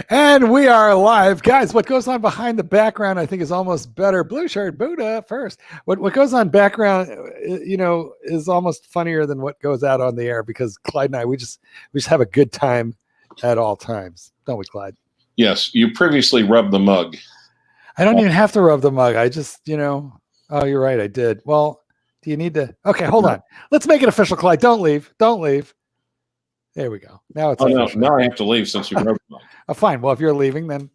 And we are live. Guys, what goes on behind the background, I think, is almost better. Blue shirt, Buddha first. What goes on background, is almost funnier than what goes out on the air, because Clyde and I, we just have a good time at all times. Don't we, Clyde? Yes. You previously rubbed the mug. I don't even have to rub the mug. I just, oh, you're right. I did. Well, do you need to? Okay, hold on. Let's make it official, Clyde. Don't leave. Don't leave. There we go. Now it's official. No, now I have to leave since you rubbed the mug. Oh, fine. Well, if you're leaving, then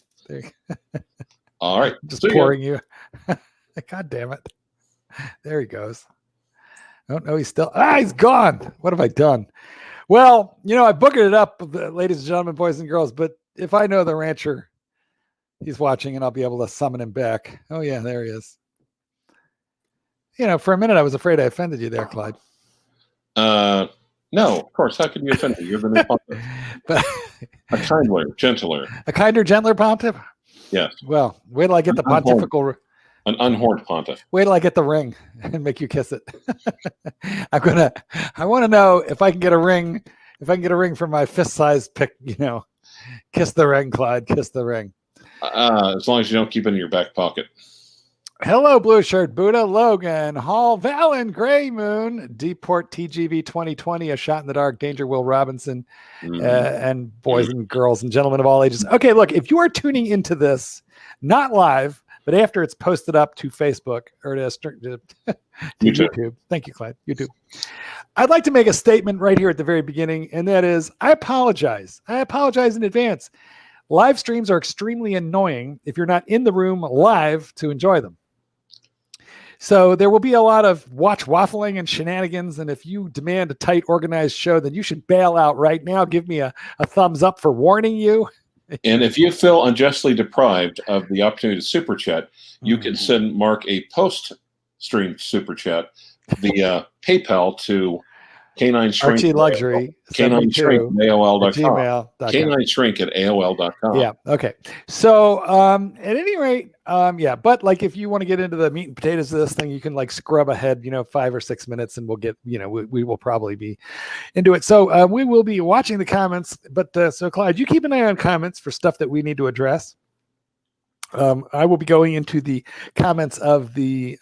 all right. I'm just pouring you. God damn it. There he goes. Oh, no, he's still. He's gone. What have I done? Well, I boogered it up, ladies and gentlemen, boys and girls. But if I know the rancher, he's watching, and I'll be able to summon him back. Oh, yeah, there he is. For a minute, I was afraid I offended you there, Clyde. No, of course. How could you offend me? You're the new pontiff. But a kinder, gentler pontiff? Yes. Well, wait till I get the pontifical. An unhorned pontiff. Wait till I get the ring and make you kiss it. I want to know if I can get a ring. If I can get a ring for my fist-sized pick, kiss the ring, Clyde. Kiss the ring. As long as you don't keep it in your back pocket. Hello, Blue Shirt Buddha, Logan, Hall, Valen, Gray Moon, Deeport TGV 2020, A Shot in the Dark, Danger Will Robinson, and boys and girls and gentlemen of all ages. Okay, look, if you are tuning into this, not live, but after it's posted up to Facebook or to YouTube. Thank you, Clyde. YouTube. I'd like to make a statement right here at the very beginning, and that is, I apologize. I apologize in advance. Live streams are extremely annoying if you're not in the room live to enjoy them. So there will be a lot of watch waffling and shenanigans. And if you demand a tight, organized show, then you should bail out right now. Give me a thumbs up for warning you. And if you feel unjustly deprived of the opportunity to super chat, you can send Mark a post-stream super chat via PayPal to Canine Shrink. Archie Luxury. Canine Shrink at AOL.com. Canine Shrink at AOL.com. Yeah. Okay. So at any rate, but like if you want to get into the meat and potatoes of this thing, you can like scrub ahead, 5 or 6 minutes, and we'll get, we will probably be into it. So we will be watching the comments, but so Clyde, you keep an eye on comments for stuff that we need to address. I will be going into the comments of the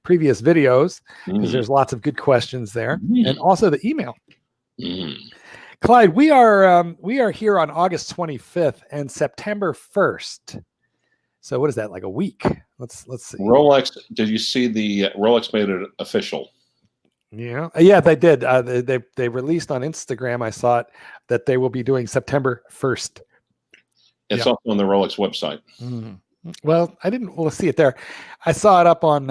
previous videos because there's lots of good questions there, and also the email. Clyde, we are here on August 25th and September 1st. So what is that, like a week? Let's see. Rolex. Did you see the Rolex made it official? Yeah, they did. They released on Instagram. I saw it that they will be doing September 1st. It's also on the Rolex website. Well, I didn't see it there. I saw it up on.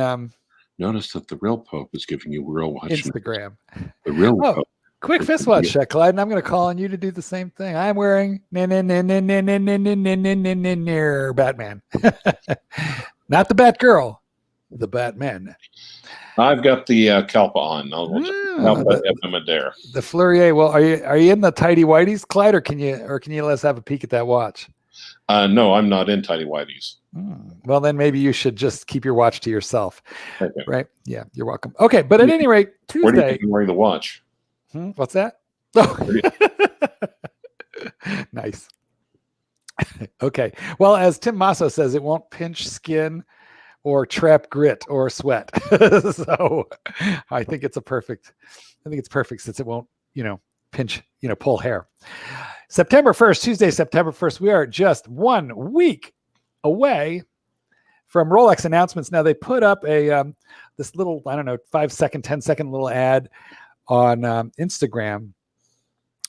Notice that the real Pope is giving you real watch. Instagram. The real Pope. Quick fist watch check, Clyde, and I'm going to call on you to do the same thing. I'm wearing Batman. Not the Batgirl, the Batman. I've got the Kalpa on. The Fleurier. Well, are you in the tidy whities, Clyde, or can you let's have a peek at that watch? No, I'm not in tidy whities. Well, then maybe you should just keep your watch to yourself. Okay. Right? Yeah, you're welcome. Okay, but at any rate, Tuesday. Where do you think you're wearing the watch? What's that? Oh. Nice. Okay. Well, as Tim Masso says, it won't pinch skin or trap grit or sweat. So I think it's perfect since it won't, pinch, pull hair. September 1st, Tuesday, September 1st, we are just 1 week away from Rolex announcements. Now they put up this little, 5-second, 10-second little ad on Instagram,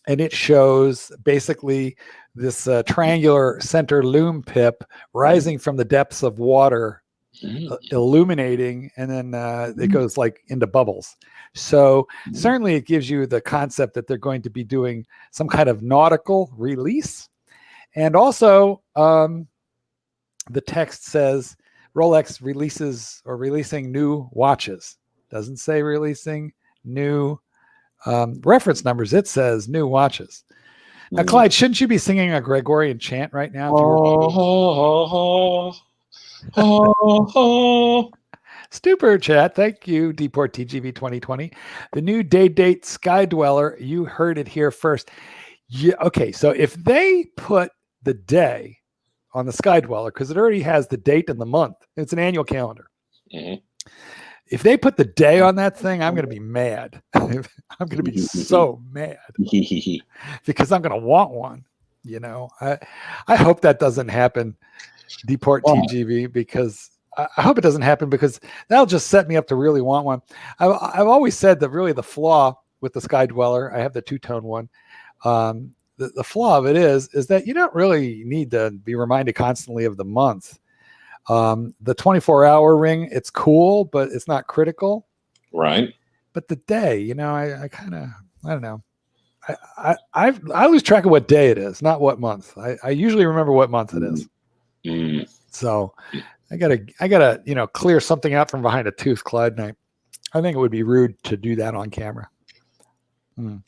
and it shows basically this triangular center lume pip rising from the depths of water, illuminating, and then it goes like into bubbles. So certainly it gives you the concept that they're going to be doing some kind of nautical release. And also the text says Rolex releasing new watches. Doesn't say releasing new reference numbers. It says new watches. Now, Clyde, shouldn't you be singing a Gregorian chant right now? Super chat. Thank you, Deport TGV 2020. The new date Sky Dweller. You heard it here first. Yeah. Okay. So if they put the day on the Sky Dweller, because it already has the date and the month, it's an annual calendar. Mhm. If they put the day on that thing, I'm going to be mad. I'm going to be so mad because I'm going to want one. I hope that doesn't happen. Deport Wow. TGV, because I hope it doesn't happen, because that'll just set me up to really want one. I've always said that really the flaw with the Sky Dweller, I have the two-tone one. The flaw of it is that you don't really need to be reminded constantly of the month. The 24-hour ring, it's cool, but it's not critical. Right. But the day, I kind of, I don't know. I lose track of what day it is, not what month. I usually remember what month it is. Mm. So I gotta clear something out from behind a tooth, Clyde. And I think it would be rude to do that on camera. I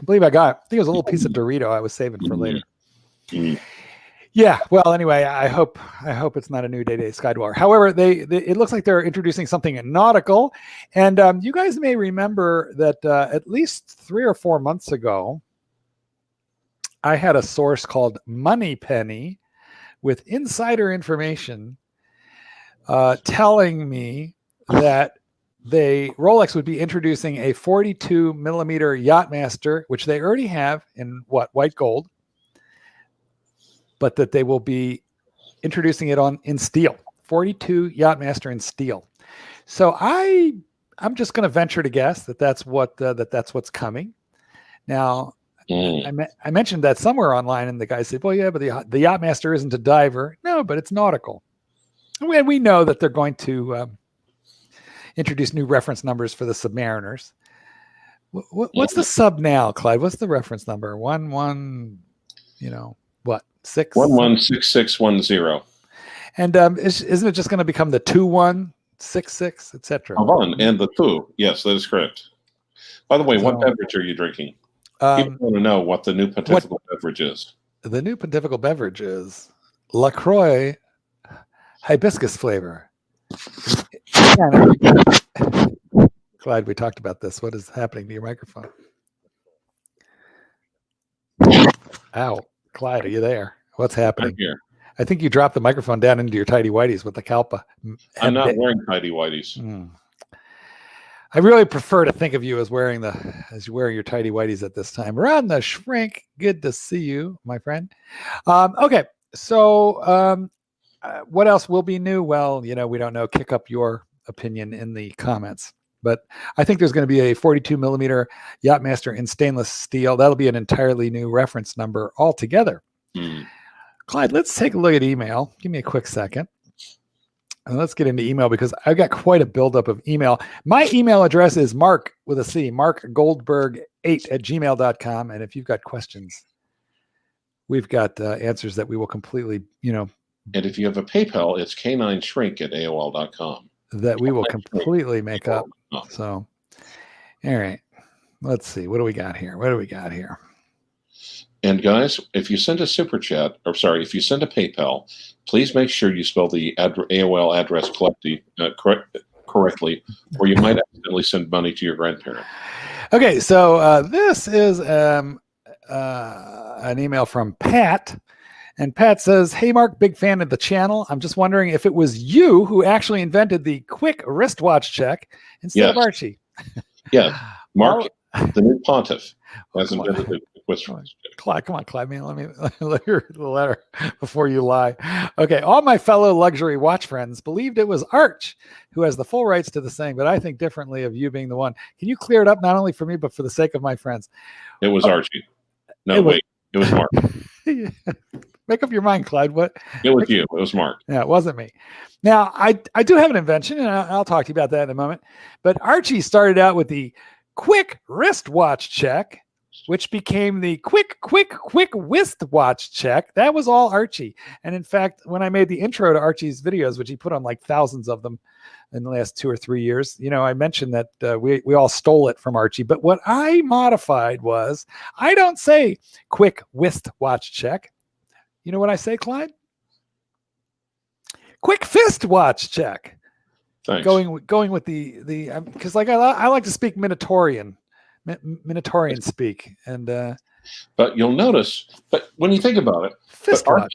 believe I think it was a little piece of Dorito I was saving for later. Mm. Yeah. Well, anyway, I hope it's not a new Day Sky Dweller. However, it looks like they're introducing something at Nautical, and you guys may remember that at least 3 or 4 months ago, I had a source called Moneypenny with insider information telling me that Rolex would be introducing a 42 millimeter Yachtmaster, which they already have in white gold, but that they will be introducing it in steel. 42 Yachtmaster in steel. So I'm just going to venture to guess that that's what's coming. Now, I mentioned that somewhere online, and the guy said, "Well, yeah, but the Yachtmaster isn't a diver." No, but it's nautical. And we know that they're going to introduce new reference numbers for the submariners. What's the sub now, Clyde? What's the reference number? 11, what? 6? 116610. And isn't it just going to become the 2166, etc.? And the 2. Yes, that is correct. By the way, what beverage are you drinking? People want to know what the new pontifical beverage is. The new pontifical beverage is LaCroix hibiscus flavor. Clyde, we talked about this. What is happening to your microphone? Ow. Clyde, are you there? What's happening? I'm here. I think you dropped the microphone down into your tidy whities with the Kalpa. I'm not wearing tidy whities. I really prefer to think of you as wearing your tidy whities at this time. Ron the Shrink, good to see you, my friend. Okay, so what else will be new? Well, we don't know. Kick up your opinion in the comments. But I think there's going to be a 42 millimeter Yachtmaster in stainless steel. That'll be an entirely new reference number altogether. Clyde, let's take a look at email. Give me a quick second. And let's get into email, because I've got quite a buildup of email. My email address is Marc with a C, markgoldberg8@gmail.com. And if you've got questions, we've got answers that we will completely, And if you have a PayPal, it's k9shrink@aol.com. That we will completely make up. So, all right. Let's see. What do we got here? And guys, if you send a super chat, if you send a PayPal, please make sure you spell the AOL address correctly, or you might accidentally send money to your grandparent. Okay, so this is an email from Pat. And Pat says, "Hey, Mark, big fan of the channel. I'm just wondering if it was you who actually invented the quick wristwatch check instead of Archie." Yeah, Mark, the new pontiff, has invented the wristwatch check. Clyde, come on, Clyde, man. Let me read the letter before you lie. Okay, all my fellow luxury watch friends believed it was Arch who has the full rights to the saying, but I think differently of you being the one. Can you clear it up, not only for me, but for the sake of my friends? It was Archie. No, wait. It was Mark. Make up your mind, Clyde. What? It was you. It was Mark. Yeah, it wasn't me. Now, I do have an invention, and I'll talk to you about that in a moment. But Archie started out with the quick wristwatch check, which became the quick wristwatch check. That was all Archie. And in fact, when I made the intro to Archie's videos, which he put on like thousands of them in the last 2 or 3 years, I mentioned that we all stole it from Archie. But what I modified was, I don't say quick wristwatch check. You know what I say, Clyde? Quick fist watch check. Thanks. Going with the because I like to speak Minotaurian speak, and But you'll notice, but when you think about it, Fist watch.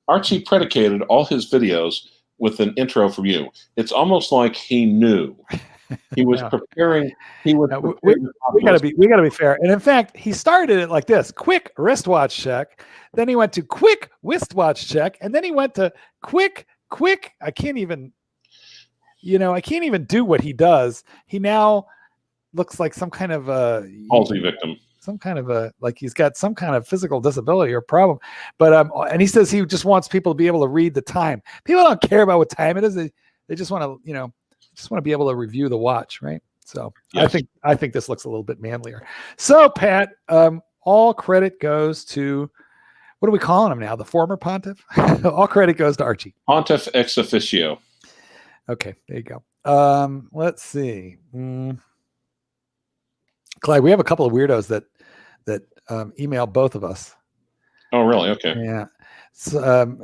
Archie predicated all his videos with an intro from you. It's almost like he knew. He was preparing. He was. We gotta be fair. And in fact, he started it like this: quick wristwatch check. Then he went to quick wristwatch check, and then he went to quick. I can't even do what he does. He now looks like some kind of a palsy victim. Some kind of like he's got some kind of physical disability or problem. But and he says he just wants people to be able to read the time. People don't care about what time it is. They just want to be able to review the watch, right? So yes. I think this looks a little bit manlier. So Pat, all credit goes to, what are we calling him now? The former pontiff? All credit goes to Archie. Pontiff ex officio. Okay, there you go. Let's see. Clyde, we have a couple of weirdos that email both of us. Oh, really? Okay. Yeah. So,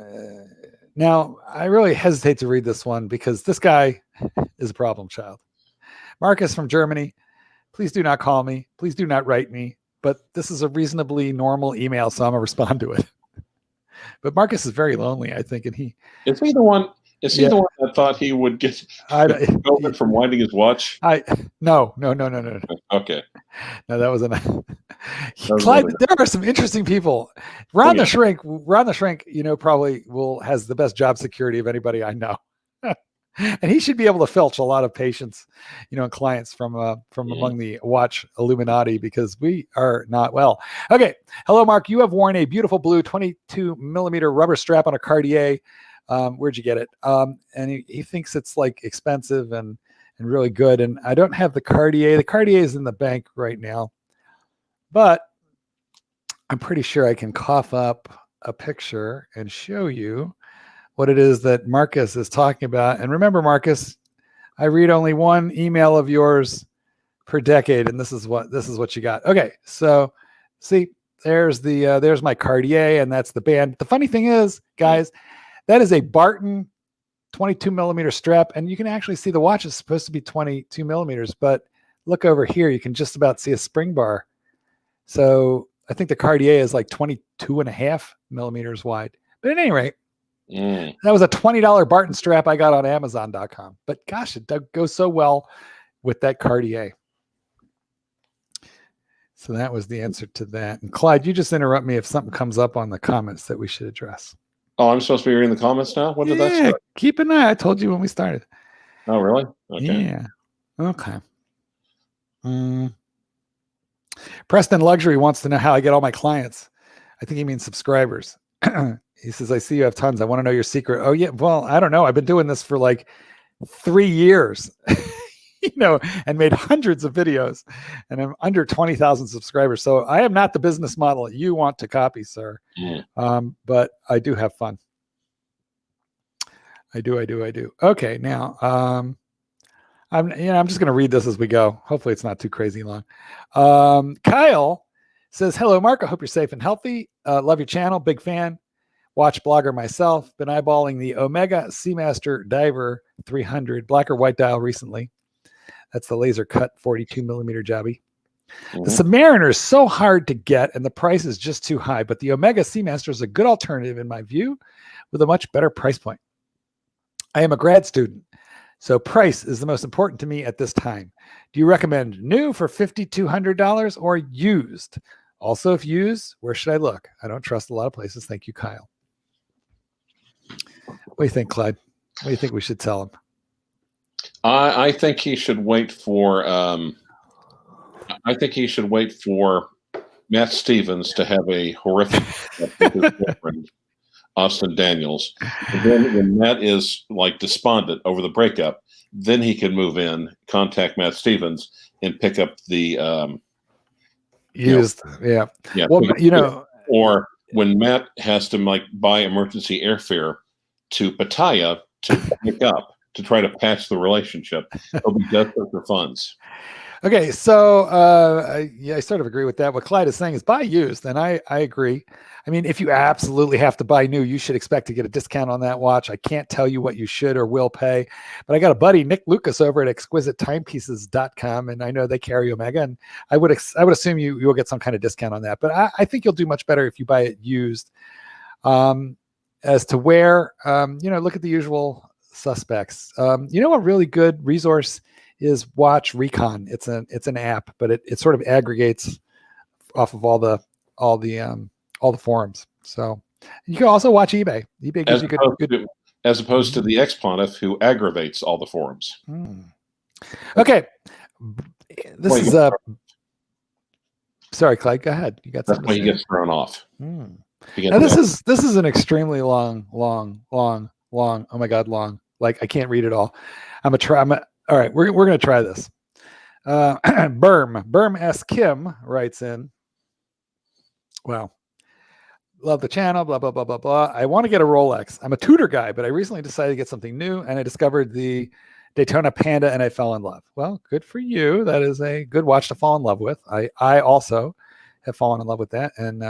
now, I really hesitate to read this one because this guy is a problem child. Marcus from Germany, please do not call me. Please do not write me. But this is a reasonably normal email, so I'm going to respond to it. But Marcus is very lonely, I think. And is he the one? Is he the one that thought he would get COVID from winding his watch? No. Okay. No, that wasn't. Clyde, there are some interesting people. Ron the Shrink, probably has the best job security of anybody I know. And he should be able to filch a lot of patients, and clients from among the watch Illuminati, because we are not well. Okay. Hello, Mark. You have worn a beautiful blue 22 millimeter rubber strap on a Cartier. Where'd you get it? And he thinks it's like expensive and really good. And I don't have the Cartier. The Cartier is in the bank right now, but I'm pretty sure I can cough up a picture and show you what it is that Marcus is talking about. And remember, Marcus, I read only one email of yours per decade, and this is what you got. Okay, so see, there's my Cartier, and that's the band. The funny thing is, guys, that is a Barton 22 millimeter strap, and you can actually see the watch is supposed to be 22 millimeters, but look over here, you can just about see a spring bar. So I think the Cartier is like 22.5 millimeters wide. But at any rate, that was a $20 Barton strap I got on Amazon.com. But gosh, it goes so well with that Cartier. So that was the answer to that. And Clyde, you just interrupt me if something comes up on the comments that we should address. Oh, I'm supposed to be reading the comments now? What did that say? Keep an eye. I told you when we started. Oh, really? Okay. Yeah. Okay. Preston Luxury wants to know how I get all my clients. I think he means subscribers. He says, I see you have tons. I want to know your secret. Oh, yeah. Well, I don't know. I've been doing this for like 3 years, and made hundreds of videos, and I'm under 20,000 subscribers. So I am not the business model you want to copy, sir. But I do have fun. I do. Okay. Now, I'm just going to read this as we go. Hopefully it's not too crazy long. Kyle says, hello, Mark. I hope you're safe and healthy. Love your channel. Big fan. Watch blogger myself. Been eyeballing the Omega Seamaster Diver 300 black or white dial recently. That's the laser cut 42 millimeter jobby. The Submariner is so hard to get and the price is just too high, but the Omega Seamaster is a good alternative in my view with a much better price point. I am a grad student, so price is the most important to me at this time. Do you recommend new for $5,200 or used? Also, if used, where should I look? I don't trust a lot of places. Thank you, Kyle. What do you think, Clyde? What do you think we should tell him? I think he should wait for. Matt Stevens to have a horrific with his girlfriend, Austin Daniels. And then when Matt is like despondent over the breakup, then he can move in, contact Matt Stevens, and pick up the used. Yeah. Well, or when Matt has to buy emergency airfare to Pattaya to pick up, to try to patch the relationship, he'll be desperate for funds. Okay, so I sort of agree with that. What Clyde is saying is buy used, and I agree. I mean, if you absolutely have to buy new, you should expect to get a discount on that watch. I can't tell you what you should or will pay, but I got a buddy, Nick Lucas, over at exquisitetimepieces.com, and I know they carry Omega, and I would assume you will get some kind of discount on that. But I think you'll do much better if you buy it used. As to where, look at the usual suspects. A really good resource is Watch Recon. It's an app, but it sort of aggregates off of all the forums. So you can also watch eBay. eBay gives you good. As opposed to the ex-pontiff who aggravates all the forums. Okay, this is sorry, Clyde. Go ahead. You got something. That's why he gets thrown off. Now this is an extremely long. Oh my God, long. Like I can't read it all. All right, we're going to try this. Berm S. Kim writes in, wow, love the channel, blah, blah, blah, blah, blah. I want to get a Rolex. I'm a Tudor guy, but I recently decided to get something new, and I discovered the Daytona Panda, and I fell in love. Well, good for you. That is a good watch to fall in love with. I also have fallen in love with that, and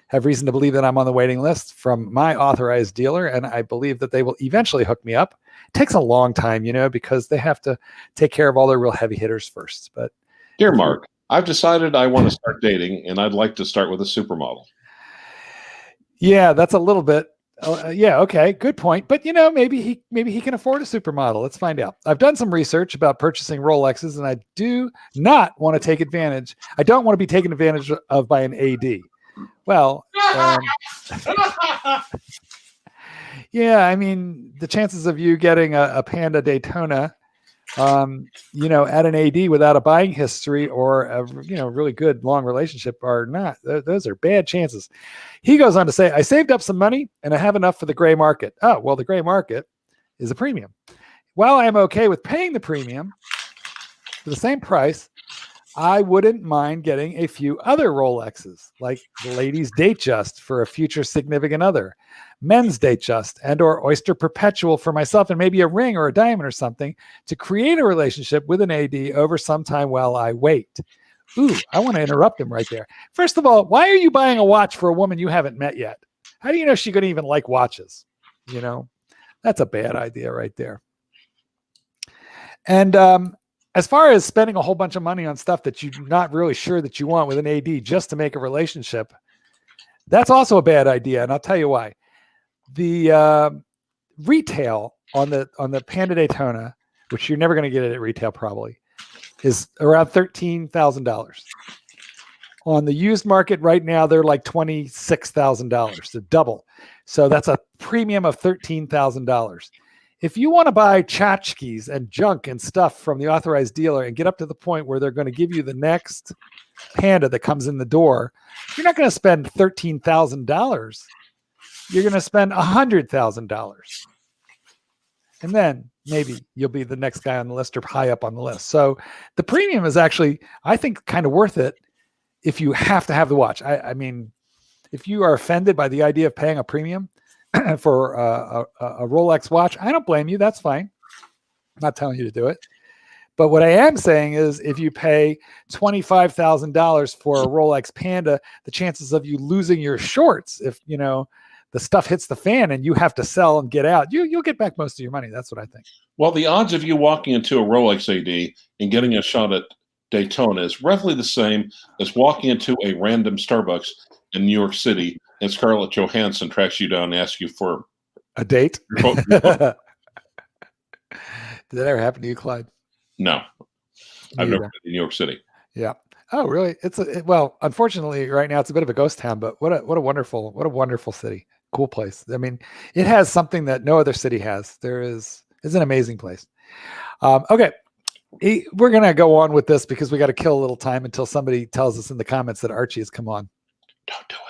have reason to believe that I'm on the waiting list from my authorized dealer, and I believe that they will eventually hook me up. It takes a long time, because they have to take care of all their real heavy hitters first. But dear Mark, I've decided I want to start dating, and I'd like to start with a supermodel. Yeah, that's a little bit. Yeah, okay, good point. But maybe he can afford a supermodel. Let's find out. I've done some research about purchasing Rolexes, and I do not want to take advantage. I don't want to be taken advantage of by an AD. Well, yeah, I mean, the chances of you getting a Panda Daytona, at an AD without a buying history or a really good long relationship are not. Those are bad chances. He goes on to say, I saved up some money and I have enough for the gray market. Oh, well, the gray market is a premium. While I am okay with paying the premium for the same price, I wouldn't mind getting a few other Rolexes, like the ladies' Datejust for a future significant other, men's Datejust, and or Oyster Perpetual for myself, and maybe a ring or a diamond or something to create a relationship with an AD over some time while I wait. Ooh, I want to interrupt him right there. First of all, why are you buying a watch for a woman you haven't met yet? How do you know she's going to even like watches? That's a bad idea right there. And as far as spending a whole bunch of money on stuff that you're not really sure that you want with an AD just to make a relationship, that's also a bad idea. And I'll tell you why. The retail on the Panda Daytona, which you're never going to get it at retail probably, is around $13,000. On the used market right now, they're like $26,000, so double. So that's a premium of $13,000. If you want to buy tchotchkes and junk and stuff from the authorized dealer and get up to the point where they're going to give you the next Panda that comes in the door, you're not going to spend $13,000. You're going to spend $100,000. And then maybe you'll be the next guy on the list or high up on the list. So the premium is actually, I think, kind of worth it if you have to have the watch. I mean, if you are offended by the idea of paying a premium for a Rolex watch, I don't blame you. That's fine. I'm not telling you to do it. But what I am saying is if you pay $25,000 for a Rolex Panda, the chances of you losing your shorts, if the stuff hits the fan and you have to sell and get out, you'll get back most of your money. That's what I think. Well, the odds of you walking into a Rolex AD and getting a shot at Daytona is roughly the same as walking into a random Starbucks in New York City and Scarlett Johansson tracks you down and asks you for a date. Did that ever happen to you, Clyde? No, I've never been to New York City. Yeah. Oh, really? Well, unfortunately, right now it's a bit of a ghost town, but what a wonderful city. Cool place. I mean, it has something that no other city has. It's an amazing place. Okay. We're going to go on with this because we got to kill a little time until somebody tells us in the comments that Archie has come on. Don't do it.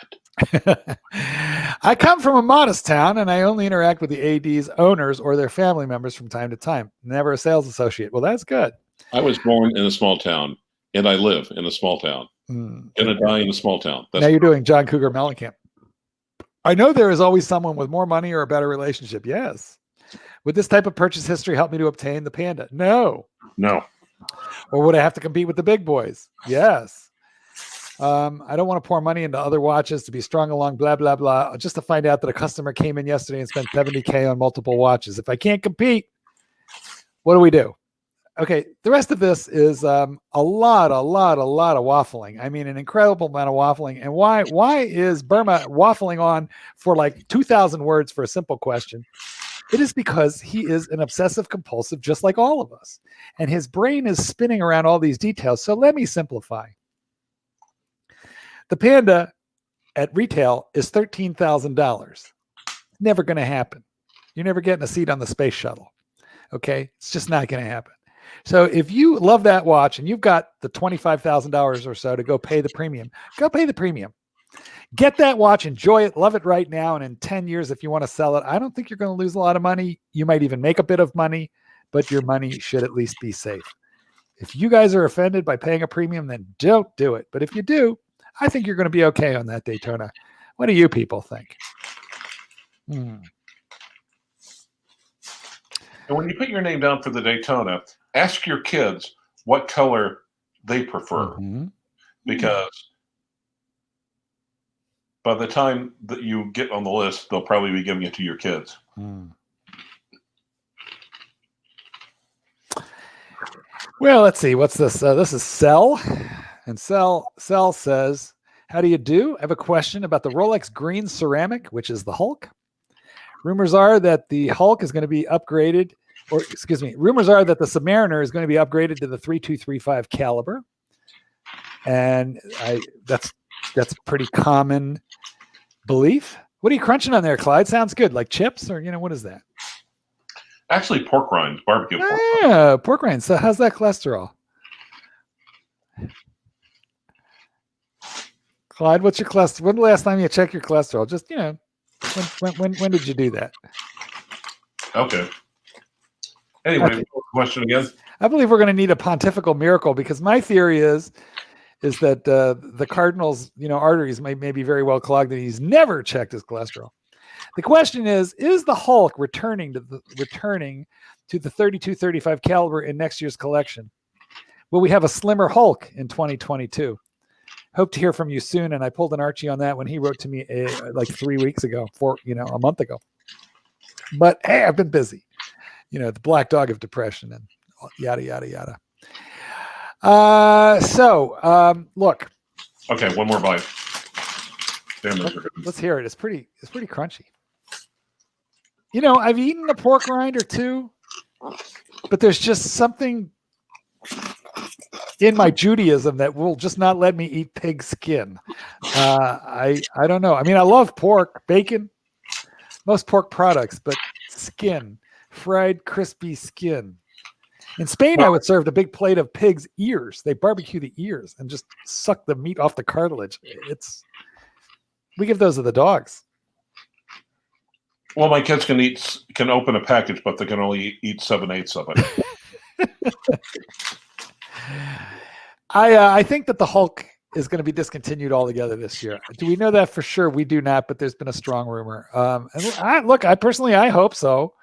I come from a modest town and I only interact with the AD's owners or their family members from time to time. Never a sales associate. Well, that's good. I was born in a small town and I live in a small town. Gonna die in a small town. Now you're doing John Cougar Mellencamp. I know there is always someone with more money or a better relationship. Yes. Would this type of purchase history help me to obtain the Panda? No. Or would I have to compete with the big boys? Yes. I don't want to pour money into other watches to be strung along, blah, blah, blah, just to find out that a customer came in yesterday and spent $70K on multiple watches. If I can't compete, what do we do? Okay, the rest of this is a lot of waffling. I mean, an incredible amount of waffling. And why is Burma waffling on for like 2,000 words for a simple question? It is because he is an obsessive compulsive, just like all of us. And his brain is spinning around all these details. So let me simplify. The Panda at retail is $13,000. Never going to happen. You're never getting a seat on the space shuttle. Okay? It's just not going to happen. So if you love that watch and you've got the $25,000 or so to go pay the premium, go pay the premium. Get that watch, enjoy it, love it right now. And in 10 years, if you want to sell it, I don't think you're going to lose a lot of money. You might even make a bit of money, but your money should at least be safe. If you guys are offended by paying a premium, then don't do it. But if you do, I think you're going to be okay on that Daytona. What do you people think? And when you put your name down for the Daytona, ask your kids what color they prefer. Because by the time that you get on the list, they'll probably be giving it to your kids. Well, let's see. What's this? This is Cell. And Cell says, how do you do? I have a question about the Rolex green ceramic, which is the Hulk. Rumors are that the Hulk is going to be upgraded, or excuse me, rumors are that the Submariner is going to be upgraded to the 3235 caliber. And that's pretty common belief. What are you crunching on there, Clyde? Sounds good. Like chips or, what is that? Actually, pork rinds, barbecue pork rinds. Yeah, pork rinds. So how's that cholesterol? Clyde, what's your cholesterol? When the last time you checked your cholesterol? Just, when did you do that? Okay. Anyway, question again? I believe we're going to need a pontifical miracle because my theory is that the Cardinal's, arteries may be very well clogged and he's never checked his cholesterol. The question is the Hulk returning to the 3235 caliber in next year's collection? Will we have a slimmer Hulk in 2022? Hope to hear from you soon. And I pulled an Archie on that when he wrote to me like 3 weeks ago, a month ago. But hey, I've been busy. The black dog of depression and yada, yada, yada. Look. Okay, one more bite. Damn, let's hear it. It's pretty crunchy. I've eaten a pork rind or two, but there's just something in my Judaism that will just not let me eat pig skin. I don't know. I mean, I love pork, bacon, most pork products, but skin, fried, crispy skin. In Spain, I would serve a big plate of pig's ears. They barbecue the ears and just suck the meat off the cartilage. We give those to the dogs. Well, my kids can open a package, but they can only eat 7/8 of it. I think that the Hulk is going to be discontinued altogether this year. Do we know that for sure? We do not, but there's been a strong rumor. I personally hope so.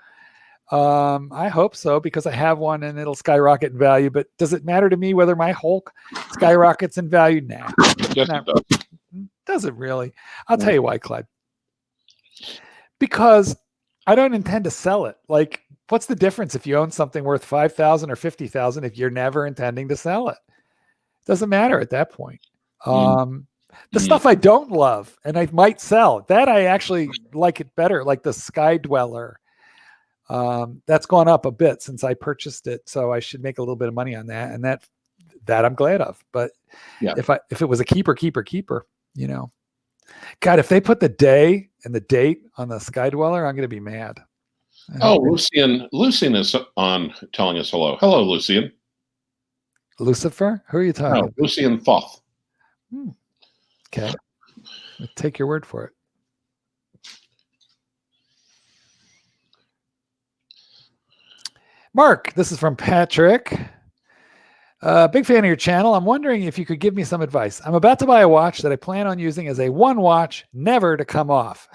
I hope so because I have one and it'll skyrocket in value. But does it matter to me whether my Hulk skyrockets in value? Nah. Yes, it does. Does it really? I'll tell you why, Clyde. Because I don't intend to sell it. Like, what's the difference if you own something worth $5,000 or $50,000 if you're never intending to sell it? Doesn't matter at that point. The stuff I don't love and I might sell, that I actually like it better, like the Sky Dweller. That's gone up a bit since I purchased it, so I should make a little bit of money on that, and that I'm glad of. But if it was a keeper, God, if they put the day and the date on the Sky Dweller, I'm going to be mad. Lucian is on telling us hello. Hello, Lucian. Lucifer? Who are you talking about? Lucian Thoth. Okay. I'll take your word for it. Mark, this is from Patrick. Big fan of your channel. I'm wondering if you could give me some advice. I'm about to buy a watch that I plan on using as a one watch, never to come off.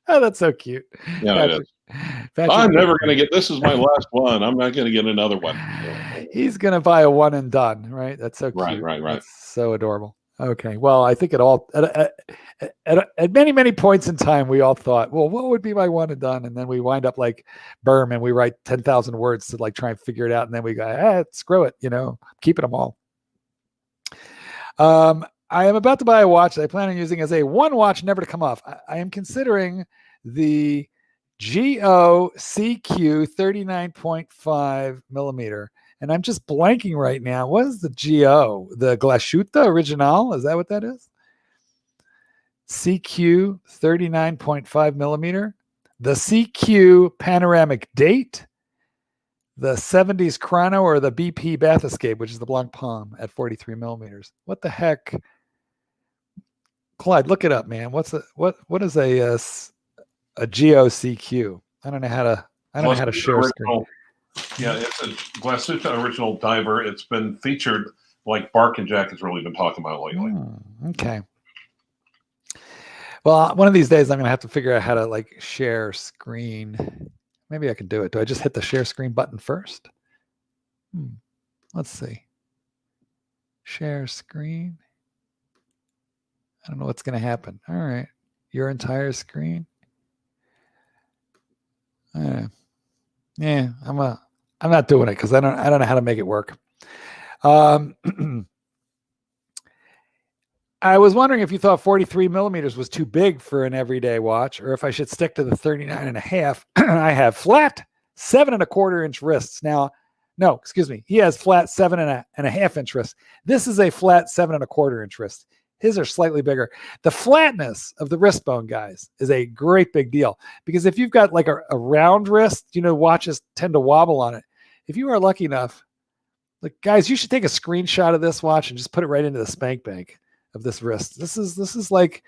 Oh, that's so cute. Yeah, it is. I'm never going to get, this is my last one. I'm not going to get another one. He's going to buy a one and done, right? That's so cute. Right. That's so adorable. Okay. Well, I think at many points in time, we all thought, well, what would be my one and done? And then we wind up like Berm and we write 10,000 words to like try and figure it out. And then we go, screw it. Keeping them all. I am about to buy a watch that I plan on using as a one watch, never to come off. I am considering the GO-CQ 39.5 millimeter. And I'm just blanking right now. What is the GO? The Glasciuta Original? Is that what that is? CQ 39.5 millimeter. The CQ Panoramic Date. The 70s Chrono, or the BP Bath Escape, which is the Blanc Palm at 43 millimeters. What the heck? Clyde, look it up, man. What is a GO-CQ? I don't know how to share screen. Yeah, it's a Glasciuta Original Diver. It's been featured, like Bark and Jack has really been talking about lately. Okay. Well, one of these days I'm going to have to figure out how to like share screen. Maybe I can do it. Do I just hit the share screen button first? Let's see. Share screen. I don't know what's going to happen. All right. Your entire screen. Yeah, I'm not doing it because I don't know how to make it work. I was wondering if you thought 43 millimeters was too big for an everyday watch, or if I should stick to the 39.5. I have flat 7.25 inch wrists. Now, no, excuse me. He has flat 7.5 inch wrists. This is a flat 7.25 inch wrist. His are slightly bigger. The flatness of the wrist bone, guys, is a great big deal, because if you've got like a round wrist, watches tend to wobble on it. If you are lucky enough, like guys, you should take a screenshot of this watch and just put it right into the spank bank of this wrist. This is like,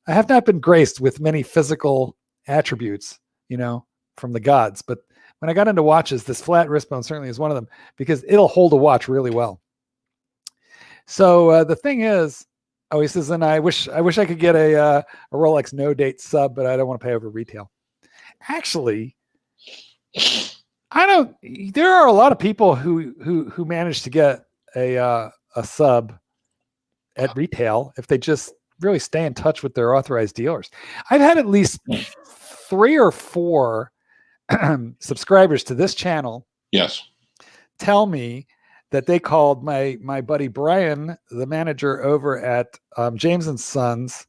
I have not been graced with many physical attributes, from the gods, but when I got into watches, this flat wrist bone certainly is one of them, because it'll hold a watch really well. So the thing is, he says, and I wish I could get a Rolex no date sub, but I don't want to pay over retail. Actually, there are a lot of people who manage to get a sub at retail if they just really stay in touch with their authorized dealers. I've had at least 3 or 4 subscribers to this channel. Yes. Tell me that they called my buddy Brian, the manager over at James & Sons,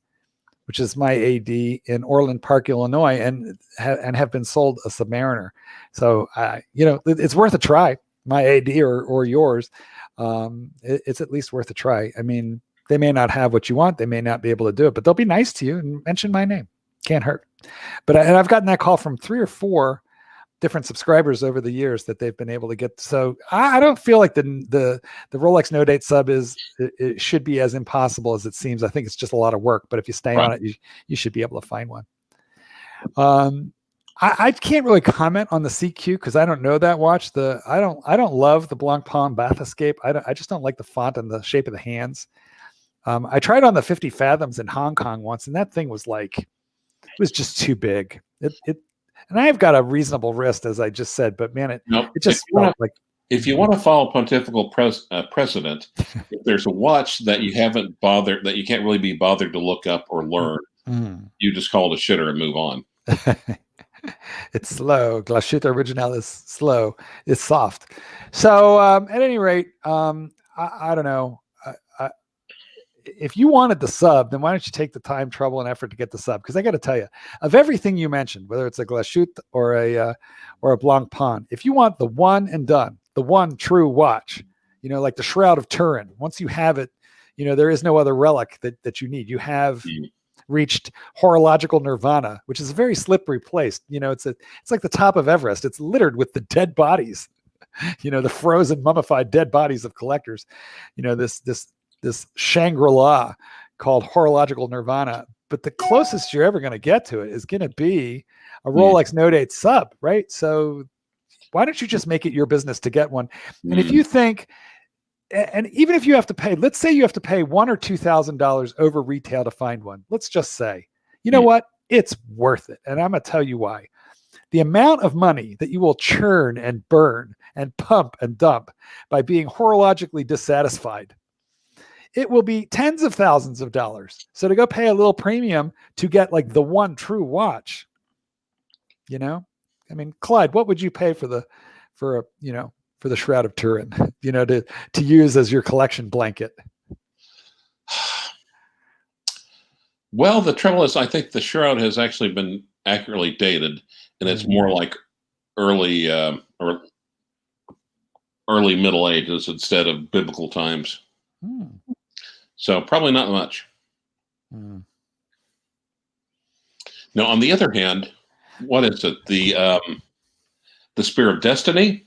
which is my AD in Orland Park, Illinois, and have been sold a Submariner. So, it's worth a try, my AD or yours. It's at least worth a try. I mean, they may not have what you want. They may not be able to do it, but they'll be nice to you and mention my name. Can't hurt. But I've gotten that call from 3 or 4 different subscribers over the years that they've been able to get. So I don't feel like the Rolex no date sub it should be as impossible as it seems. I think it's just a lot of work, but if you stay on it, you should be able to find one. I can't really comment on the CQ because I don't know that watch. I don't love the Blanc Palm Bath Escape. I just don't like the font and the shape of the hands. I tried on the 50 Fathoms in Hong Kong once, and that thing was like, it was just too big. And I've got a reasonable wrist, as I just said, but man, it just felt like. If you want to follow pontifical precedent, if there's a watch that you haven't bothered, that you can't really be bothered to look up or learn, you just call it a shitter and move on. It's slow. Glasciuta Original is slow. It's soft. So at any rate, I don't know. If you wanted the sub, then why don't you take the time, trouble, and effort to get the sub? Because I got to tell you, of everything you mentioned, whether it's a Glasciuta or a Blanc Palm, if you want the one and done, the one true watch, like the Shroud of Turin, once you have it, there is no other relic that you need. You have reached horological nirvana, which is a very slippery place. It's like the top of Everest. It's littered with the dead bodies, the frozen, mummified dead bodies of collectors. This Shangri-La called horological nirvana. But the closest you're ever going to get to it is going to be a Rolex no date sub, right? So why don't you just make it your business to get one? And if you think, and even if you have to pay, let's say you have to pay $1,000 or $2,000 over retail to find one. Let's just say, what? It's worth it. And I'm going to tell you why. the amount of money that you will churn and burn and pump and dump by being horologically dissatisfied, it will be tens of thousands of dollars. So to go pay a little premium to get like the one true watch, you know, I mean, Clyde, what would you pay for the Shroud of Turin, you know, to use as your collection blanket? Well, the trouble is, I think the shroud has actually been accurately dated, and it's more like early or early Middle Ages instead of biblical times. So probably not much. Now, on the other hand, what is it? The Spear of Destiny.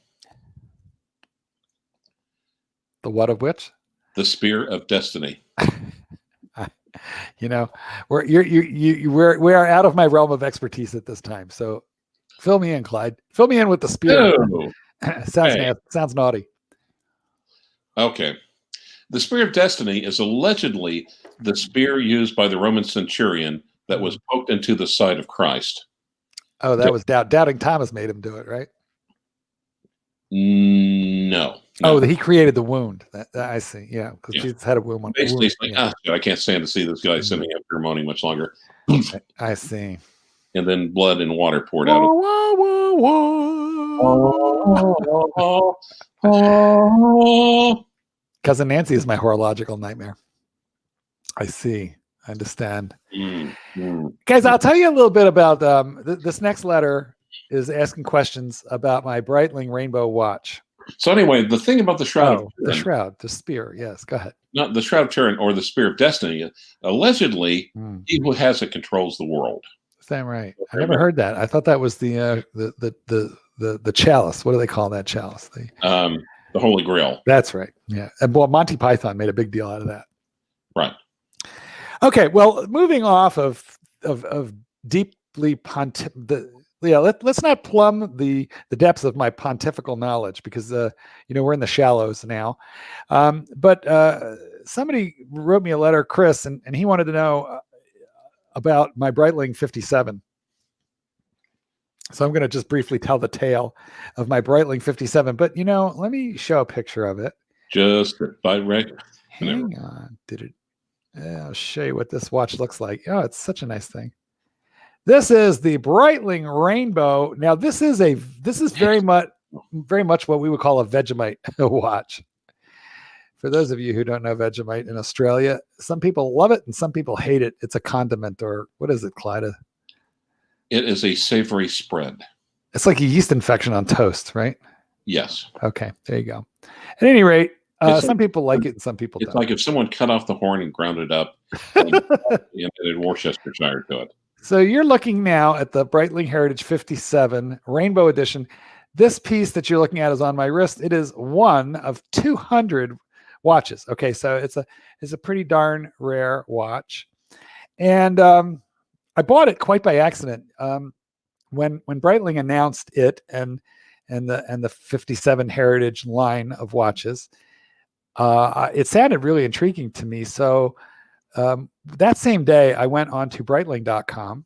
The what of which? The Spear of Destiny. You know, we are out of my realm of expertise at this time. So fill me in, Clyde. Fill me in with the spear. Oh, sounds naughty. Okay. The Spear of Destiny is allegedly the spear used by the Roman centurion that was poked into the side of Christ. Oh, that was Doubting Thomas made him do it, right? No. Oh, he created the wound. I see. Yeah, because Jesus had a wound. Basically, it's like, I can't stand to see this guy sending after moaning much longer. I see. And then blood and water poured out. Cousin Nancy is my horological nightmare. I see. I understand. Guys, I'll tell you a little bit about this next letter is asking questions about my Breitling rainbow watch. So anyway, the thing about the Shroud of Turin, the spear. Yes, go ahead. Not the Shroud of Turin or the Spear of Destiny. Allegedly, he who has it controls the world. Is that right? I never heard that. I thought that was the chalice. What do they call that chalice? The Holy Grail. That's right. Yeah. And well, Monty Python made a big deal out of that. Right. Okay. Well, moving off of deeply let's not plumb the depths of my pontifical knowledge because we're in the shallows now. But somebody wrote me a letter, Chris, and he wanted to know about my Breitling 57. So I'm going to just briefly tell the tale of my Breitling 57. But let me show a picture of it. Just right. Hang on. I'll show you what this watch looks like. Oh, it's such a nice thing. This is the Breitling Rainbow. Now, this is very much what we would call a Vegemite watch. For those of you who don't know Vegemite in Australia, some people love it and some people hate it. It's a condiment, or what is it, Clyde? It is a savory spread. It's like a yeast infection on toast, right? Yes. Okay, there you go. At any rate, some people like it and some people don't. It's like if someone cut off the horn and ground it up and added Worcestershire to it. So you're looking now at the Breitling Heritage 57 Rainbow Edition. This piece that you're looking at is on my wrist. It is one of 200 watches. Okay, so it's a pretty darn rare watch, and I bought it quite by accident. When Breitling announced it and the 57 Heritage line of watches, it sounded really intriguing to me. So that same day, I went on to Breitling.com.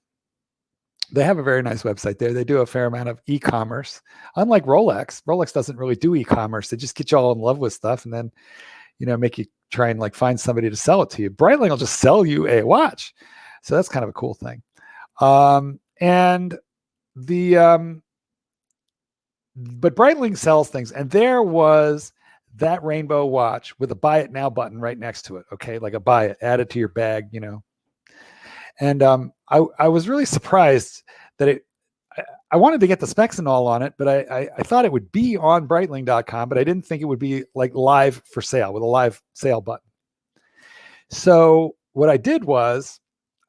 They have a very nice website there. They do a fair amount of e-commerce. Unlike Rolex doesn't really do e-commerce. They just get you all in love with stuff and then, make you try and like find somebody to sell it to you. Breitling will just sell you a watch. So that's kind of a cool thing. But Breitling sells things, and there was that rainbow watch with a buy it now button right next to it. Okay. Like a buy it, add it to your bag, and I was really surprised that I wanted to get the specs and all on it, but I thought it would be on Breitling.com, but I didn't think it would be like live for sale with a live sale button. So what I did was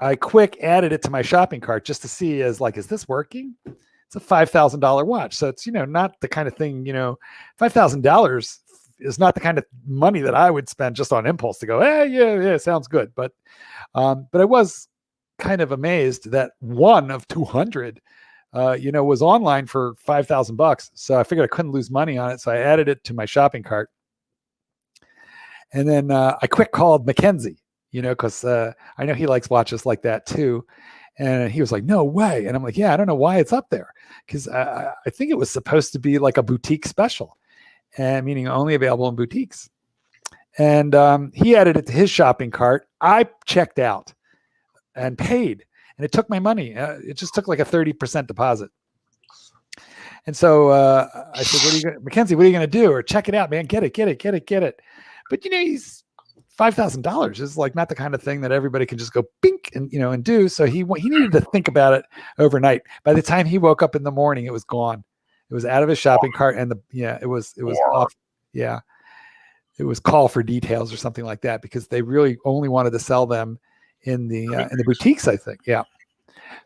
I quick added it to my shopping cart just to see is this working? It's a $5,000 watch. So it's, not the kind of thing, $5,000 is not the kind of money that I would spend just on impulse to go, hey, yeah, sounds good. But I was kind of amazed that one of 200, was online for $5,000. So I figured I couldn't lose money on it. So I added it to my shopping cart. And then I quick called Mackenzie, because I know he likes watches like that too. And he was like, no way. And I'm like, yeah, I don't know why it's up there. Because I think it was supposed to be like a boutique special, and meaning only available in boutiques. And he added it to his shopping cart. I checked out and paid, and it took my money. It just took like a 30% deposit. And so I said, Mackenzie, what are you going to do? Or check it out, man. Get it. But, he's $5,000 is like not the kind of thing that everybody can just go bink and, and do. So he needed to think about it overnight. By the time he woke up in the morning, it was gone. It was out of his shopping cart, and it was off. Yeah. It was call for details or something like that, because they really only wanted to sell them in the boutiques, I think. Yeah.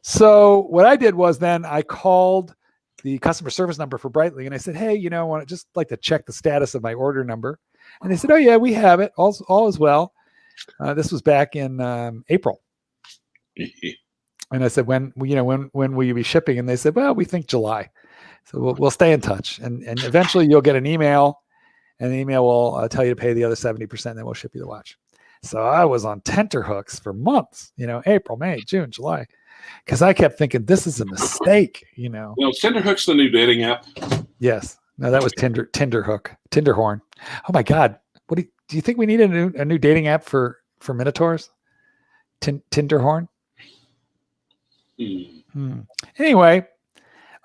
So what I did was then I called the customer service number for Breitling, and I said, hey, I want to just like to check the status of my order number. And they said, oh yeah, we have it. All is well. This was back in April. And I said, when will you be shipping? And they said, well, we think July. So we'll stay in touch. And eventually you'll get an email, and the email will tell you to pay the other 70%, and then we'll ship you the watch. So I was on tenterhooks for months, April, May, June, July, because I kept thinking this is a mistake, Tenterhook's the new dating app. Yes. No, that was Tinderhorn. Oh my God. What do you think we need a new dating app for Minotaurs? Tinderhorn? Anyway,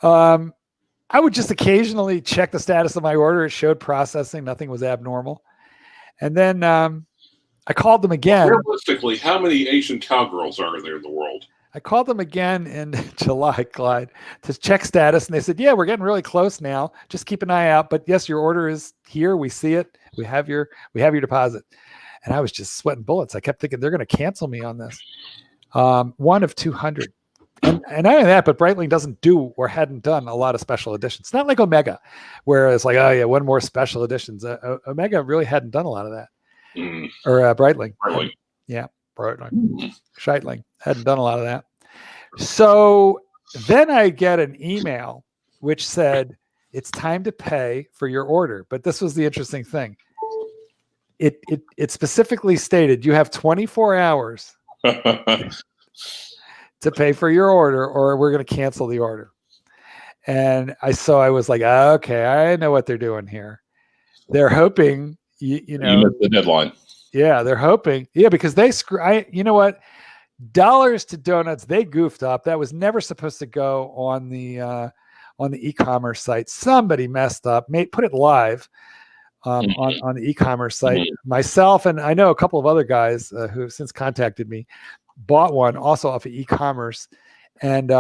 I would just occasionally check the status of my order. It showed processing. Nothing was abnormal. And then I called them again. Realistically, how many Asian cowgirls are there in the world? I called them again in July, Clyde, to check status. And they said, yeah, we're getting really close now. Just keep an eye out. But yes, your order is here. We see it. We have your deposit. And I was just sweating bullets. I kept thinking they're going to cancel me on this. One of 200. And not only that, but Breitling doesn't do or hadn't done a lot of special editions. It's not like Omega, where it's like, oh yeah, one more special editions. Omega really hadn't done a lot of that. Or Breitling. Yeah, Breitling. Scheitling hadn't done a lot of that. So then I get an email which said, it's time to pay for your order. But this was the interesting thing. It specifically stated you have 24 hours to pay for your order, or we're going to cancel the order. And I was like, okay, I know what they're doing here. They're hoping, you missed the deadline. Yeah, they're hoping. Yeah, because you know what? Dollars to Donuts, they goofed up. That was never supposed to go on the e-commerce site. Somebody messed up, put it live on the e-commerce site. Myself, and I know a couple of other guys who have since contacted me, bought one also off of e-commerce. And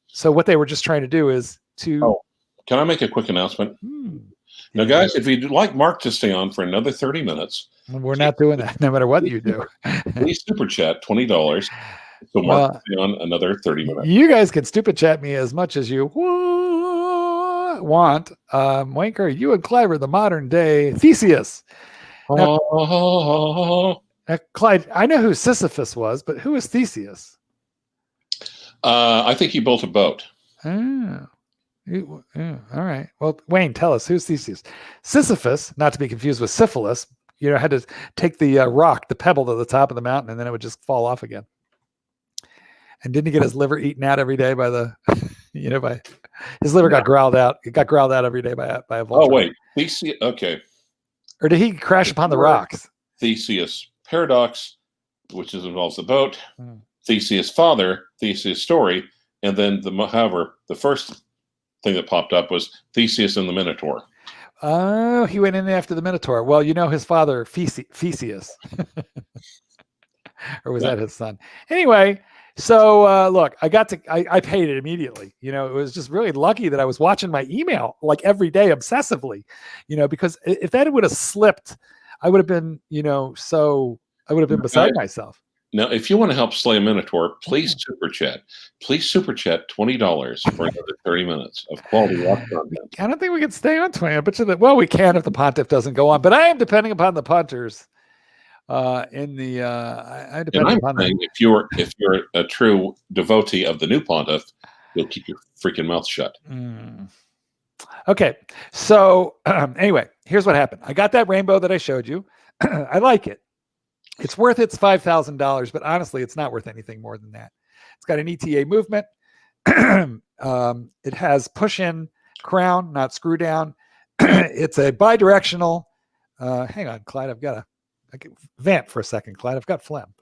so what they were just trying to do is to... Can I make a quick announcement? Now, guys, if you'd like Mark to stay on for another 30 minutes... We're not doing that, no matter what you do. Please super chat $20 so Mark can stay on another 30 minutes. You guys can stupid chat me as much as you want. Wanker, you and Clyde are the modern day Theseus. Now, Clyde, I know who Sisyphus was, but who is Theseus? I think he built a boat. Oh. All right. Well, Wayne, tell us, who's Theseus? Sisyphus, not to be confused with syphilis, had to take the rock, the pebble to the top of the mountain, and then it would just fall off again. And didn't he get his liver eaten out every day by his liver got growled out. It got growled out every day by a vulture. Oh, wait. Theseus, okay. Or did he crash upon the rocks? Theseus paradox, which involves the boat, Theseus father, Theseus story, and then the first thing that popped up was Theseus and the Minotaur. Oh, he went in after the Minotaur. Well, his father, Theseus. Or was that his son? Anyway, so look, I paid it immediately. It was just really lucky that I was watching my email like every day obsessively, because if that would have slipped, I would have been, I would have been beside myself. Now, if you want to help slay a Minotaur, please super chat. Please super chat $20 for another 30 minutes of quality watch content. I don't think we can stay on 20. I bet you that. Well, we can if the pontiff doesn't go on, but I am depending upon the punters. I'm depending upon saying if you're a true devotee of the new pontiff, you'll keep your freaking mouth shut. Okay, so anyway, here's what happened. I got that rainbow that I showed you. I like it. It's worth its $5,000, but honestly, it's not worth anything more than that. It's got an ETA movement. It has push-in crown, not screw down. It's a bidirectional. Hang on, Clyde. I can vamp for a second, Clyde. I've got phlegm.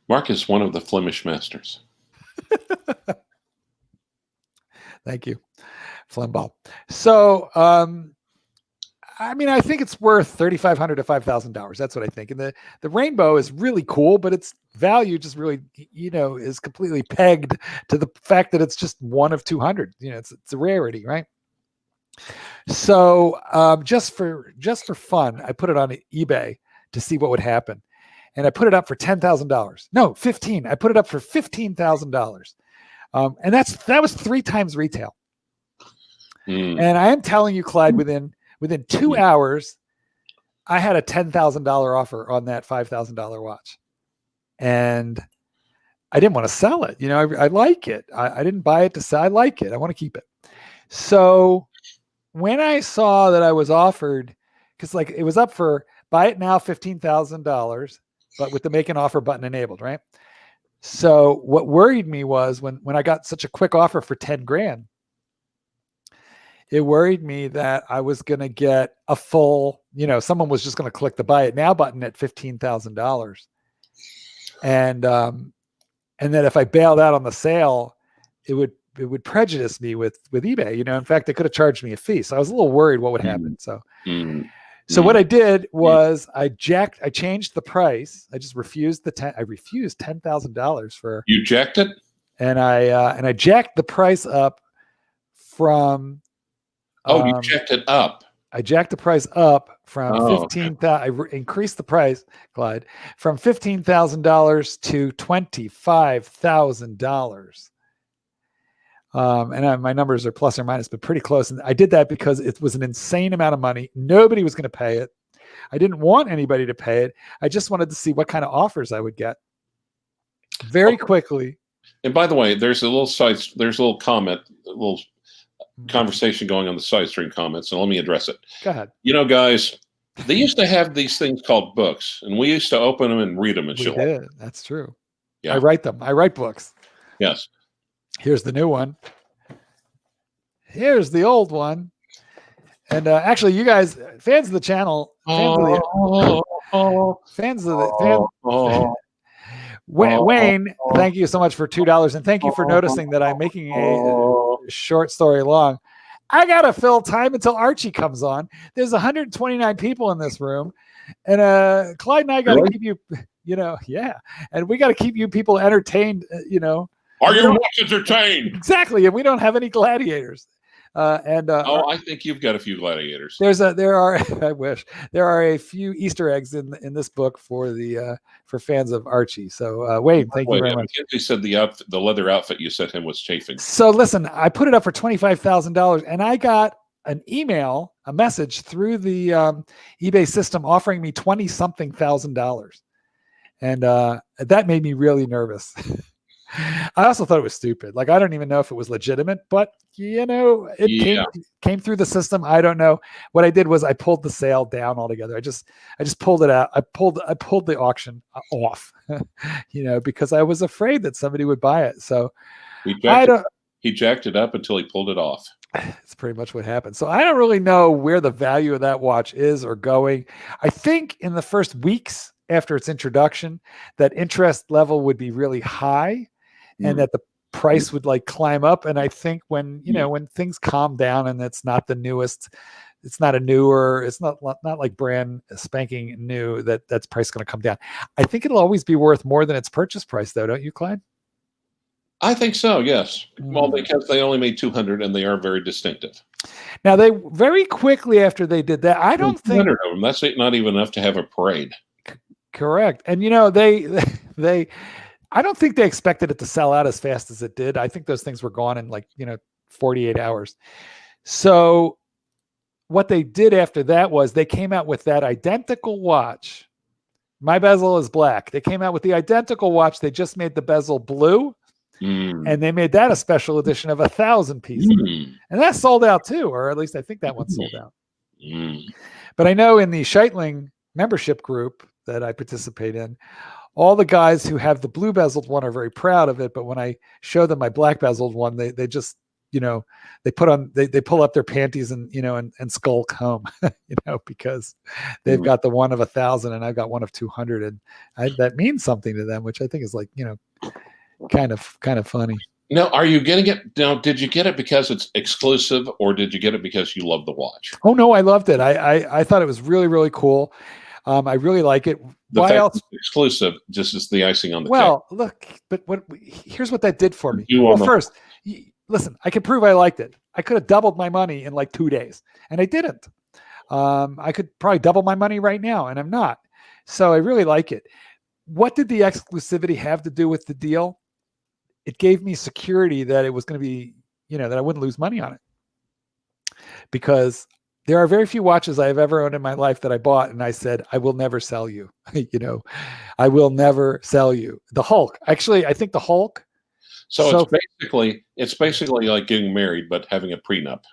Mark is one of the Flemish masters. Thank you, phlegm ball. So, I mean, I think it's worth $3,500 to $5,000. That's what I think. And the rainbow is really cool, but its value just really, is completely pegged to the fact that it's just one of 200. It's a rarity, right? So just for fun, I put it on eBay to see what would happen, and I put it up for $10,000. No, 15. I put it up for $15,000, and that was 3 times retail. And I am telling you, Clyde, within 2 hours, I had a $10,000 offer on that $5,000 watch, and I didn't want to sell it. I like it. I didn't buy it to sell. I like it. I want to keep it. So when I saw that I was offered, because it was up for buy it now, $15,000, but with the make an offer button enabled, right? So what worried me was when I got such a quick offer for 10 grand, it worried me that I was going to get a full, someone was just going to click the buy it now button at $15,000. And that if I bailed out on the sale, it would prejudice me with eBay. In fact, they could have charged me a fee. So I was a little worried what would happen. So what I did was I changed the price. I just refused I refused $10,000 for. You jacked it? And I jacked the price up from. You jacked it up. I jacked the price up from 15,000. I increased the price, Clyde, from $15,000 to $25,000. And my numbers are plus or minus, but pretty close. And I did that because it was an insane amount of money. Nobody was going to pay it. I didn't want anybody to pay it. I just wanted to see what kind of offers I would get very quickly. And by the way, there's a little comment, a little conversation going on the side stream comments, and let me address it. Go ahead. Guys, they used to have these things called books, and we used to open them and read them and shit. That's true. Yeah. I write them. I write books. Yes. Here's the new one. Here's the old one. And actually, you guys, fans of the channel, Wayne, thank you so much for $2, and thank you for noticing that I'm making a short story long. I gotta fill time until Archie comes on. There's 129 people in this room, and Clyde and I gotta keep you, and we gotta keep you people entertained, Are you not entertained? Exactly, and we don't have any gladiators. I think you've got a few gladiators. There are I wish there are a few Easter eggs in this book for fans of Archie. So Wayne, thank you very much. He said the leather outfit you sent him was chafing. So listen, I put it up for $25,000, and I got a message through the eBay system offering me $20-something thousand, and that made me really nervous. I also thought it was stupid. I don't even know if it was legitimate, but it came through the system. I don't know. What I did was I pulled the sale down altogether. I just pulled it out. I pulled the auction off, because I was afraid that somebody would buy it. So he jacked it up until he pulled it off. It's pretty much what happened. So I don't really know where the value of that watch is or going. I think in the first weeks after its introduction, that interest level would be really high. And that the price would climb up. And I think when things calm down and it's not the newest, it's not like brand spanking new, that's price going to come down. I think it'll always be worth more than its purchase price though. Don't you, Clyde? I think so. Yes. Well, because they only made 200 and they are very distinctive. Now they very quickly after they did that, I don't think 200 of them, that's not even enough to have a parade. Correct. And they I don't think they expected it to sell out as fast as it did. I think those things were gone in 48 hours. So what they did after that was they came out with that identical watch. My bezel is black. They came out with the identical watch. They just made the bezel blue. And they made that a special edition of 1,000 pieces. And that sold out too, or at least I think that one sold out. But I know in the Scheitling membership group that I participate in, all the guys who have the blue bezeled one are very proud of it. But when I show them my black bezeled one, they just, they pull up their panties and, and skulk home, because they've got the one of 1,000 and I've got one of 200. And that means something to them, which I think is like, kind of funny. Now, are you getting it? Now, did you get it because it's exclusive, or did you get it because you love the watch? Oh no, I loved it. I thought it was really, really cool. I really like it. The Why fact else? It's exclusive just is the icing on the cake. Well, look, but here's what that did for me. You Well, almost- first, listen, I can prove I liked it. I could have doubled my money in like 2 days, and I didn't. I could probably double my money right now, and I'm not. So I really like it. What did the exclusivity have to do with the deal? It gave me security that it was going to be, that I wouldn't lose money on it. Because there are very few watches I have ever owned in my life that I bought and I said, I will never sell you. I will never sell you. The Hulk. Actually, I think the Hulk. So it's basically like getting married, but having a prenup.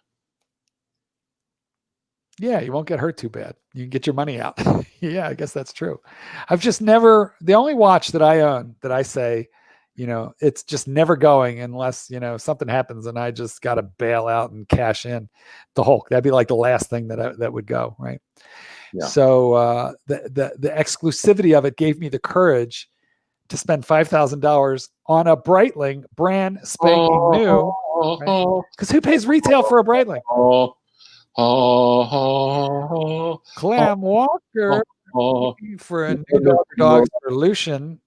Yeah, you won't get hurt too bad. You can get your money out. Yeah, I guess that's true. I've just never, the only watch that I own that I say, it's just never going unless, something happens and I just got to bail out and cash in, the Hulk. That'd be like the last thing that would go. Right. Yeah. So the exclusivity of it gave me the courage to spend $5,000 on a Breitling brand spanking new. Because who pays retail for a Breitling? Clam Walker for a new dog solution.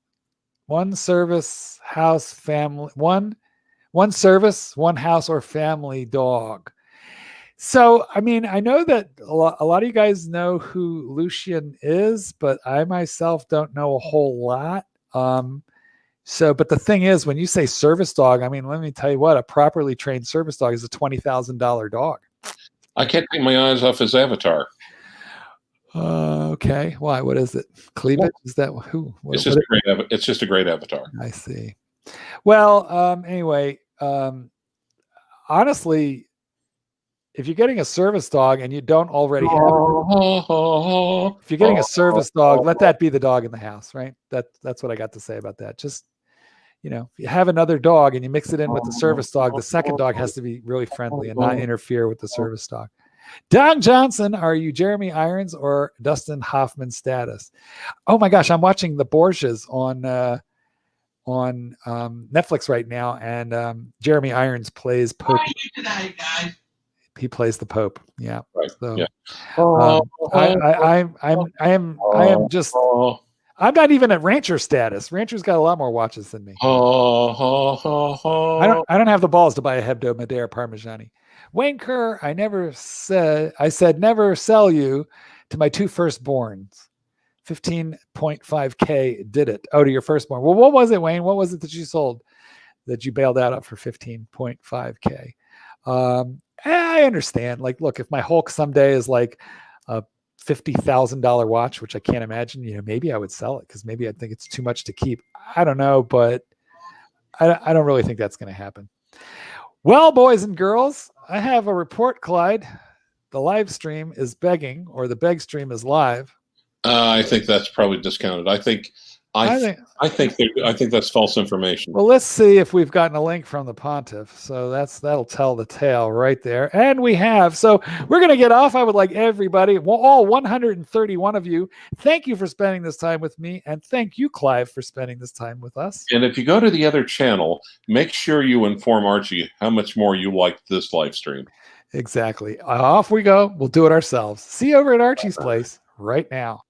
One service, house, family, one service, one house or family dog. So, I mean, I know that a lot of you guys know who Lucian is, but I myself don't know a whole lot. But the thing is, when you say service dog, I mean, let me tell you what, a properly trained service dog is a $20,000 dog. I can't take my eyes off his avatar. Okay. Why? What is it? Cleavage? Is that who? It's just a great avatar. I see. Well, anyway, honestly, if you're getting a service dog and you don't already have, if you're getting a service dog, let that be the dog in the house, right? That's what I got to say about that. Just, if you have another dog and you mix it in with the service dog, the second dog has to be really friendly and not interfere with the service dog. Don Johnson, are you Jeremy Irons or Dustin Hoffman status? Oh my gosh, I'm watching the Borgias on Netflix right now, and Jeremy Irons plays Pope. How are you today, guys? He plays the Pope. Yeah. Right. So Yeah. I am just. I'm not even at Rancher status. Rancher's got a lot more watches than me. I don't have the balls to buy a Hebdo Madeira Parmigiani. Wayne Kerr, I said never sell you to my 2 firstborns. 15.5K did it. Oh, to your firstborn. Well, what was it, Wayne? What was it that you sold that you bailed out for 15.5K? I understand. Like, look, if my Hulk someday is like a $50,000 watch, which I can't imagine, maybe I would sell it because maybe I think it's too much to keep. I don't know, but I don't really think that's going to happen. Well, boys and girls, I have a report, Clyde. The live stream is begging, or the beg stream is live. I think that's probably discounted. I think that's false information. Well, let's see if we've gotten a link from the pontiff. So that'll tell the tale right there. And we have. So we're going to get off. I would like everybody, all 131 of you, thank you for spending this time with me. And thank you, Clive, for spending this time with us. And if you go to the other channel, make sure you inform Archie how much more you liked this live stream. Exactly. Off we go. We'll do it ourselves. See you over at Archie's place right now.